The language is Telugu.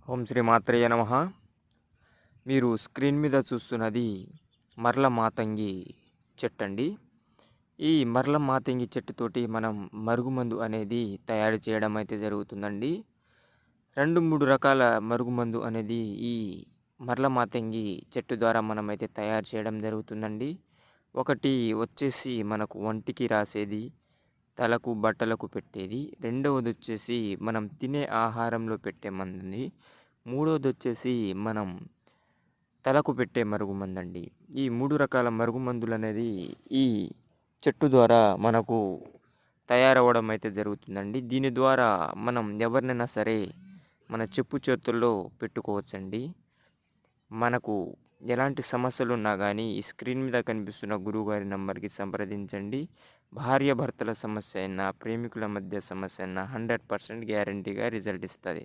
ఓం శ్రీ మాత్రేయ నమః. మీరు స్క్రీన్ మీద చూస్తున్నది మరల మాతంగి చెట్టండి. ఈ మరల మాతంగి చెట్టుతోటి మనం మరుగుమందు అనేది తయారు చేయడం అయితే జరుగుతుందండి. 2, 3 రకాల మరుగుమందు అనేది ఈ మరల మాతంగి చెట్టు ద్వారా మనమైతే తయారు చేయడం జరుగుతుందండి. ఒకటి వచ్చేసి మనకు ఒంటికి రాసేది, తలకు, బట్టలకు పెట్టేది. రెండవదొచ్చేసి మనం తినే ఆహారంలో పెట్టే మందుంది. మూడోదొచ్చేసి మనం తలకు పెట్టే మరుగుమందండి. ఈ 3 రకాల మరుగుమందులనేది ఈ చెట్టు ద్వారా మనకు తయారవ్వడం అయితే జరుగుతుందండి. దీని ద్వారా మనం ఎవరినైనా సరే మన చెప్పు చేతుల్లో పెట్టుకోవచ్చండి. మనకు ఎలాంటి సమస్యలున్నా గానీ ఈ స్క్రీన్ మీద కనిపిస్తున్న గురువుగారి నంబర్‌కి సంప్రదించండి. భార్యాభర్తల సమస్య అయినా, ప్రేమికుల మధ్య సమస్య అయినా 100% గ్యారంటీగా రిజల్ట్ ఇస్తది.